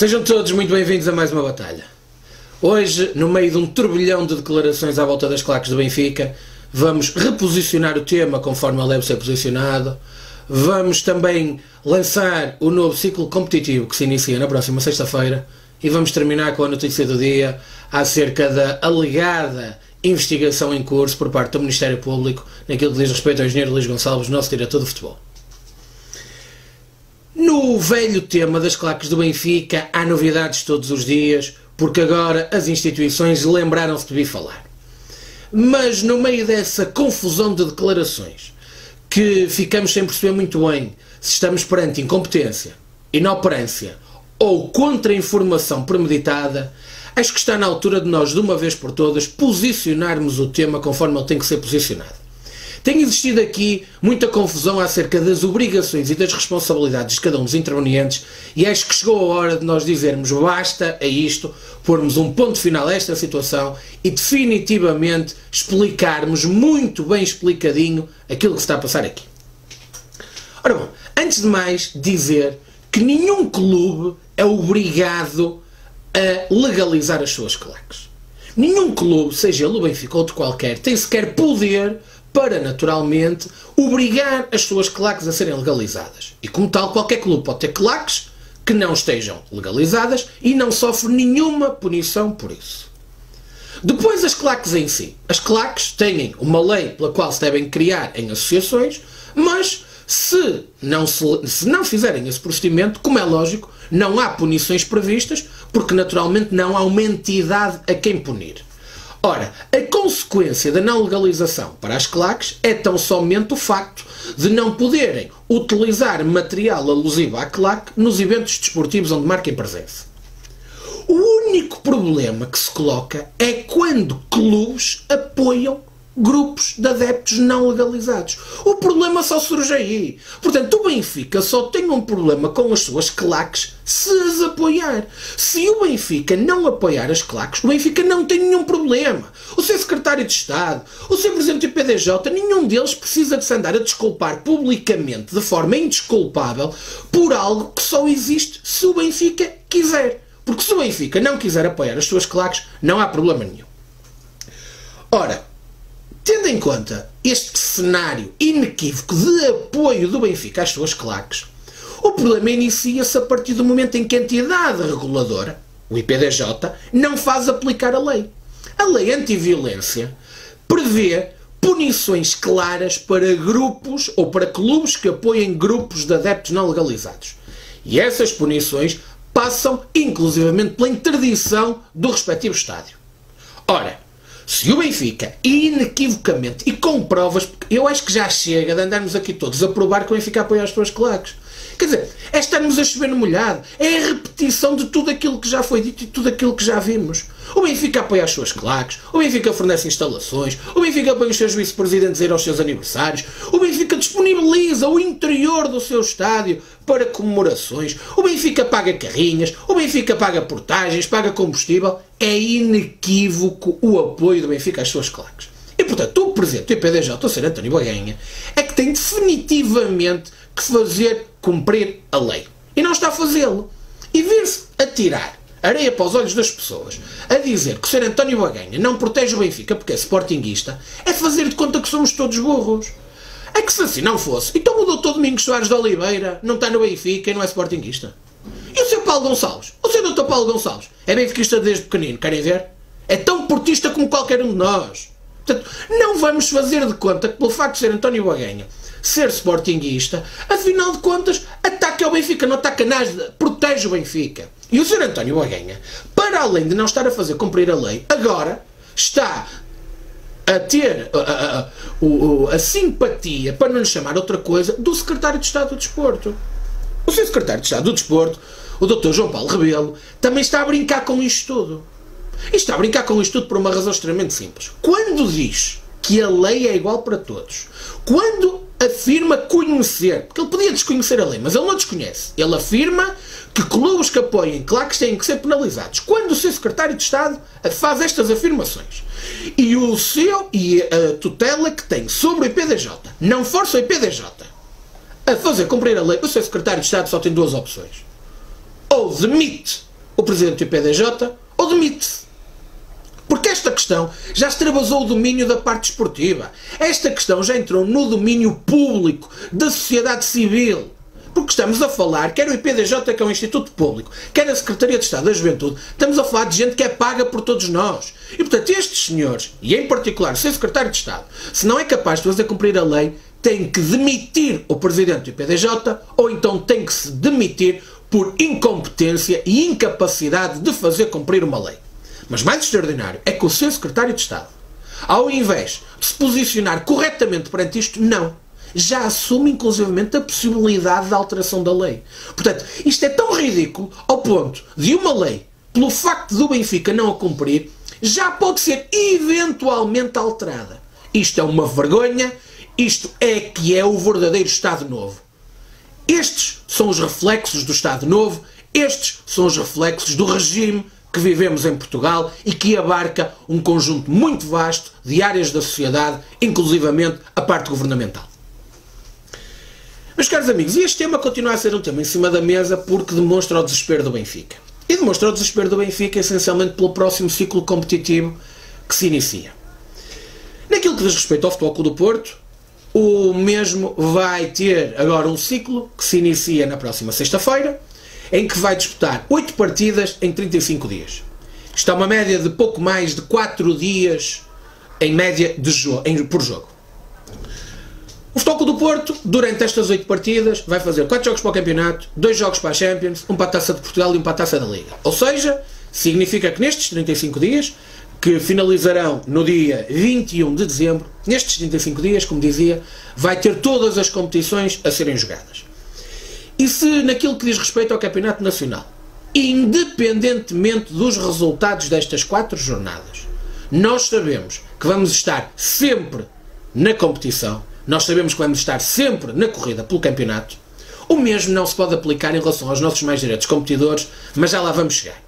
Sejam todos muito bem-vindos a mais uma batalha. Hoje, no meio de um turbilhão de declarações à volta das claques do Benfica, vamos reposicionar o tema conforme ele deve ser posicionado. Vamos também lançar o novo ciclo competitivo que se inicia na próxima sexta-feira e vamos terminar com a notícia do dia acerca da alegada investigação em curso por parte do Ministério Público naquilo que diz respeito ao engenheiro Luís Gonçalves, nosso diretor de futebol. No velho tema das claques do Benfica há novidades todos os dias, porque agora as instituições lembraram-se de vir falar. Mas no meio dessa confusão de declarações, que ficamos sem perceber muito bem se estamos perante incompetência, inoperância ou contra-informação premeditada, acho que está na altura de nós, de uma vez por todas, posicionarmos o tema conforme ele tem que ser posicionado. Tem existido aqui muita confusão acerca das obrigações e das responsabilidades de cada um dos intervenientes e acho que chegou a hora de nós dizermos basta a isto, pormos um ponto final a esta situação e definitivamente explicarmos muito bem explicadinho aquilo que se está a passar aqui. Ora bom, antes de mais dizer que nenhum clube é obrigado a legalizar as suas claques. Nenhum clube, seja ele o Benfica ou de qualquer, tem sequer poder para, naturalmente, obrigar as suas claques a serem legalizadas. E, como tal, qualquer clube pode ter claques que não estejam legalizadas e não sofre nenhuma punição por isso. Depois, as claques em si. As claques têm uma lei pela qual se devem criar em associações, mas se não fizerem esse procedimento, como é lógico, não há punições previstas, porque, naturalmente, não há uma entidade a quem punir. Ora, a consequência da não legalização para as claques é tão somente o facto de não poderem utilizar material alusivo à claque nos eventos desportivos onde marquem presença. O único problema que se coloca é quando clubes apoiam grupos de adeptos não legalizados. O problema só surge aí. Portanto, o Benfica só tem um problema com as suas claques se as apoiar. Se o Benfica não apoiar as claques, o Benfica não tem nenhum problema. O seu secretário de Estado, o seu presidente do IPDJ, nenhum deles precisa de se andar a desculpar publicamente, de forma indesculpável, por algo que só existe se o Benfica quiser. Porque se o Benfica não quiser apoiar as suas claques, não há problema nenhum. Ora, tendo em conta este cenário inequívoco de apoio do Benfica às suas claques, o problema inicia-se a partir do momento em que a entidade reguladora, o IPDJ, não faz aplicar a lei. A lei anti-violência prevê punições claras para grupos ou para clubes que apoiem grupos de adeptos não legalizados. E essas punições passam inclusivamente pela interdição do respectivo estádio. Ora, se o Benfica, inequivocamente e com provas, eu acho que já chega de andarmos aqui todos a provar que o Benfica apoia as suas claques. Quer dizer, é estarmos a chover no molhado. É a repetição de tudo aquilo que já foi dito e tudo aquilo que já vimos. O Benfica apoia as suas claques, o Benfica fornece instalações, o Benfica apoia os seus vice-presidentes a ir aos seus aniversários, o Benfica disponibiliza o interior do seu estádio para comemorações, o Benfica paga carrinhas, o Benfica paga portagens, paga combustível. É inequívoco o apoio do Benfica às suas claques. E, portanto, o presidente do IPDJ, o Sr. António Baganha, é que tem definitivamente que fazer cumprir a lei. E não está a fazê-lo. E vir-se a tirar areia para os olhos das pessoas, a dizer que o Sr. António Baganha não protege o Benfica porque é sportinguista, é fazer de conta que somos todos burros. É que se assim não fosse, então o Dr. Domingos Soares de Oliveira não está no Benfica e não é sportinguista. E o Sr. Paulo Gonçalves? O Sr. Dr. Paulo Gonçalves é benfiquista desde pequenino, querem ver? É tão portista como qualquer um de nós. Portanto, não vamos fazer de conta que pelo facto de ser António Baganha ser sportinguista, afinal de contas, ataca o Benfica, não ataca nada, protege o Benfica. E o Sr. António Baganha, para além de não estar a fazer cumprir a lei, agora está a ter a simpatia, para não lhe chamar outra coisa, do secretário de Estado do Desporto. O seu secretário de Estado do Desporto, o Dr. João Paulo Rebelo, também está a brincar com isto tudo. E está a brincar com isto tudo por uma razão extremamente simples. Quando diz que a lei é igual para todos, quando afirma conhecer, porque ele podia desconhecer a lei, mas ele não desconhece, ele afirma que clubes que apoiem claques têm que ser penalizados. Quando o seu secretário de Estado faz estas afirmações e a tutela que tem sobre o IPDJ não força o IPDJ a fazer cumprir a lei, o seu secretário de Estado só tem duas opções: ou demite o presidente do IPDJ ou demite-se. Porque esta questão já extravasou o domínio da parte esportiva. Esta questão já entrou no domínio público da sociedade civil. Porque estamos a falar, quer o IPDJ, que é um instituto público, quer a Secretaria de Estado da Juventude, estamos a falar de gente que é paga por todos nós. E, portanto, estes senhores, e em particular o seu Secretário de Estado, se não é capaz de fazer cumprir a lei, tem que demitir o Presidente do IPDJ ou então tem que se demitir por incompetência e incapacidade de fazer cumprir uma lei. Mas mais extraordinário é que o seu Secretário de Estado, ao invés de se posicionar corretamente perante isto, não. Já assume inclusivamente a possibilidade da alteração da lei. Portanto, isto é tão ridículo ao ponto de uma lei, pelo facto do Benfica não a cumprir, já pode ser eventualmente alterada. Isto é uma vergonha, isto é que é o verdadeiro Estado Novo. Estes são os reflexos do Estado Novo, estes são os reflexos do regime que vivemos em Portugal e que abarca um conjunto muito vasto de áreas da sociedade, inclusivamente a parte governamental. Meus caros amigos, e este tema continua a ser um tema em cima da mesa porque demonstra o desespero do Benfica. E demonstra o desespero do Benfica essencialmente pelo próximo ciclo competitivo que se inicia. Naquilo que diz respeito ao Futebol Clube do Porto, o mesmo vai ter agora um ciclo que se inicia na próxima sexta-feira, em que vai disputar 8 partidas em 35 dias. Isto é uma média de pouco mais de 4 dias em média por jogo. O Futebol Clube do Porto, durante estas 8 partidas, vai fazer 4 jogos para o campeonato, 2 jogos para a Champions, 1 para a Taça de Portugal e 1 para a Taça da Liga. Ou seja, significa que nestes 35 dias, que finalizarão no dia 21 de dezembro, nestes 35 dias, como dizia, vai ter todas as competições a serem jogadas. E se naquilo que diz respeito ao Campeonato Nacional, independentemente dos resultados destas 4 jornadas, nós sabemos que vamos estar sempre na competição, nós sabemos que vamos estar sempre na corrida pelo campeonato, o mesmo não se pode aplicar em relação aos nossos mais diretos competidores, mas já lá vamos chegar.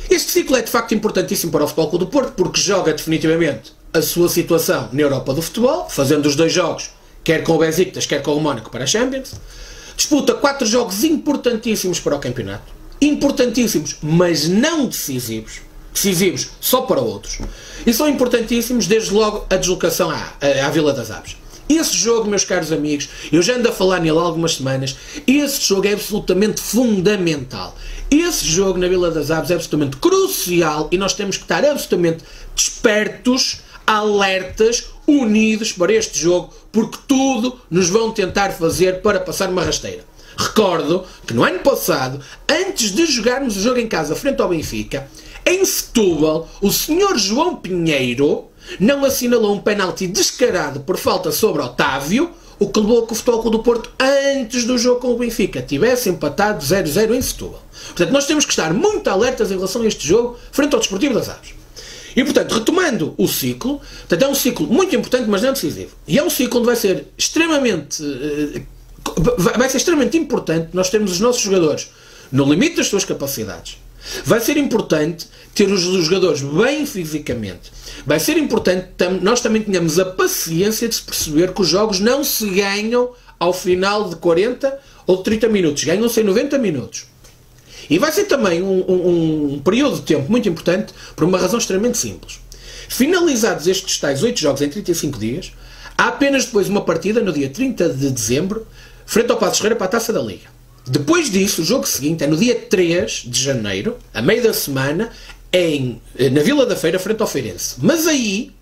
Este ciclo é de facto importantíssimo para o Futebol Clube do Porto porque joga definitivamente a sua situação na Europa do futebol, fazendo os 2 jogos, quer com o Besiktas, quer com o Mónaco para a Champions. Disputa 4 jogos importantíssimos para o campeonato. Importantíssimos, mas não decisivos. Decisivos só para outros. E são importantíssimos desde logo a deslocação à Vila das Aves. Esse jogo, meus caros amigos, eu já ando a falar nele há algumas semanas, esse jogo é absolutamente fundamental. Esse jogo na Vila das Aves é absolutamente crucial e nós temos que estar absolutamente despertos, alertas, unidos para este jogo, porque tudo nos vão tentar fazer para passar uma rasteira. Recordo que no ano passado, antes de jogarmos o jogo em casa frente ao Benfica, em Setúbal, o Sr. João Pinheiro não assinalou um penalti descarado por falta sobre Otávio, o que levou a que o Futebol Clube do Porto, antes do jogo com o Benfica, tivesse empatado 0-0 em Setúbal. Portanto, nós temos que estar muito alertas em relação a este jogo frente ao Desportivo das Aves. E, portanto, retomando o ciclo, portanto, é um ciclo muito importante, mas não decisivo. E é um ciclo onde vai ser extremamente importante nós termos os nossos jogadores no limite das suas capacidades. Vai ser importante ter os jogadores bem fisicamente. Vai ser importante nós também tenhamos a paciência de se perceber que os jogos não se ganham ao final de 40 ou de 30 minutos. Ganham-se em 90 minutos. E vai ser também um período de tempo muito importante por uma razão extremamente simples. Finalizados estes tais 8 jogos em 35 dias, há apenas depois uma partida no dia 30 de dezembro, frente ao Paços Ferreira para a Taça da Liga. Depois disso, o jogo seguinte é no dia 3 de janeiro, a meio da semana, na Vila da Feira, frente ao Feirense. Mas aí,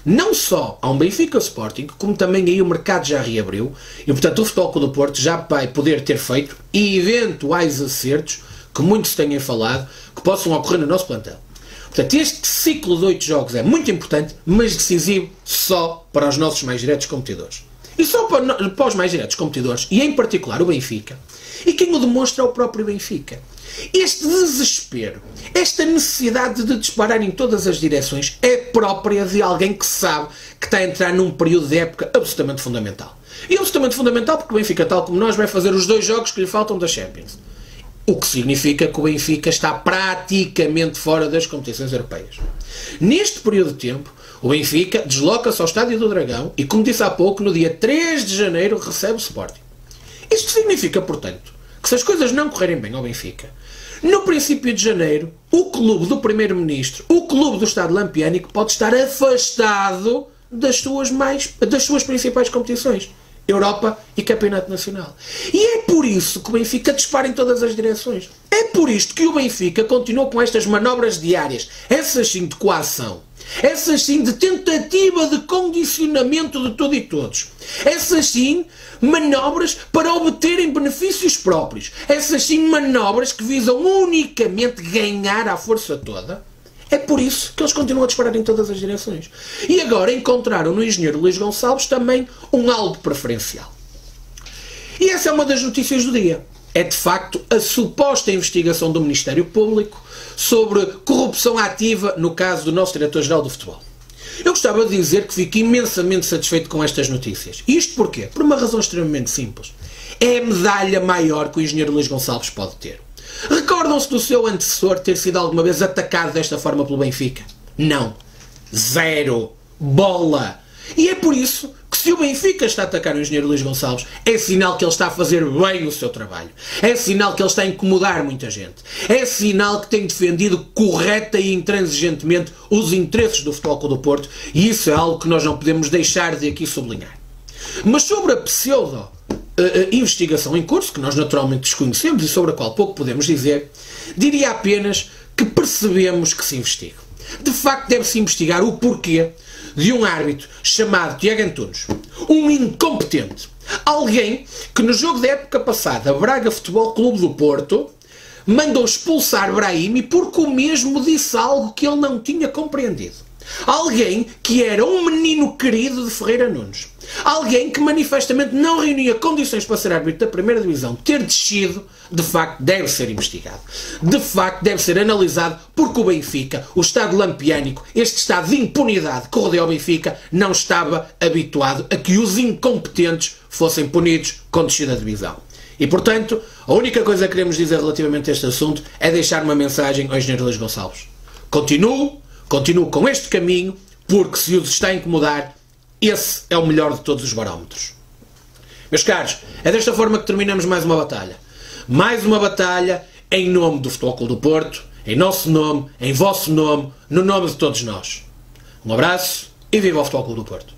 não só há um Benfica Sporting, como também aí o mercado já reabriu, e portanto o Futebol Clube do Porto já vai poder ter feito eventuais acertos, que muitos tenham falado, que possam ocorrer no nosso plantel. Portanto, este ciclo de 8 jogos é muito importante, mas decisivo só para os nossos mais diretos competidores. E só para os mais diretos competidores, e em particular o Benfica, e quem o demonstra é o próprio Benfica. Este desespero, esta necessidade de disparar em todas as direções é própria de alguém que sabe que está a entrar num período de época absolutamente fundamental. E absolutamente fundamental porque o Benfica, tal como nós, vai fazer os 2 jogos que lhe faltam da Champions. O que significa que o Benfica está praticamente fora das competições europeias. Neste período de tempo, o Benfica desloca-se ao Estádio do Dragão e, como disse há pouco, no dia 3 de janeiro recebe o Sporting. Isto significa, portanto, que se as coisas não correrem bem ao Benfica, No princípio de janeiro, o clube do primeiro-ministro, o clube do Estado lampiânico, pode estar afastado das suas principais competições, Europa e Campeonato Nacional. E é por isso que o Benfica dispara em todas as direções. É por isto que o Benfica continua com estas manobras diárias, essas sim de coação, essas sim de tentativa de condicionamento de tudo e todos, essas sim manobras para obterem benefícios próprios, essas sim manobras que visam unicamente ganhar à força toda. É por isso que eles continuam a disparar em todas as direções. E agora encontraram no engenheiro Luís Gonçalves também um algo preferencial. E essa é uma das notícias do dia. É de facto a suposta investigação do Ministério Público sobre corrupção ativa no caso do nosso diretor-geral do futebol. Eu gostava de dizer que fico imensamente satisfeito com estas notícias. Isto porquê? Por uma razão extremamente simples. É a medalha maior que o engenheiro Luís Gonçalves pode ter. Recordam-se do seu antecessor ter sido alguma vez atacado desta forma pelo Benfica? Não. Zero. Bola. E é por isso que se o Benfica está a atacar o engenheiro Luís Gonçalves, é sinal que ele está a fazer bem o seu trabalho. É sinal que ele está a incomodar muita gente. É sinal que tem defendido correta e intransigentemente os interesses do Futebol Clube do Porto, e isso é algo que nós não podemos deixar de aqui sublinhar. Mas sobre a pseudo investigação em curso, que nós naturalmente desconhecemos e sobre a qual pouco podemos dizer, diria apenas que percebemos que se investiga. De facto, deve-se investigar o porquê de um árbitro chamado Tiago Antunes, um incompetente, alguém que no jogo da época passada, Braga Futebol Clube do Porto, mandou expulsar Brahimi porque o mesmo disse algo que ele não tinha compreendido. Alguém que era um menino querido de Ferreira Nunes. Alguém que manifestamente não reunia condições para ser árbitro da primeira divisão, ter descido, de facto deve ser investigado. De facto deve ser analisado, porque o Benfica, o Estado lampiânico, este estado de impunidade que rodeia o Benfica, não estava habituado a que os incompetentes fossem punidos com descida de divisão. E portanto, a única coisa que queremos dizer relativamente a este assunto é deixar uma mensagem ao engenheiro Luís Gonçalves. Continuo com este caminho, porque se os está a incomodar, esse é o melhor de todos os barómetros. Meus caros, é desta forma que terminamos mais uma batalha. Mais uma batalha em nome do Futebol Clube do Porto, em nosso nome, em vosso nome, no nome de todos nós. Um abraço e viva o Futebol Clube do Porto.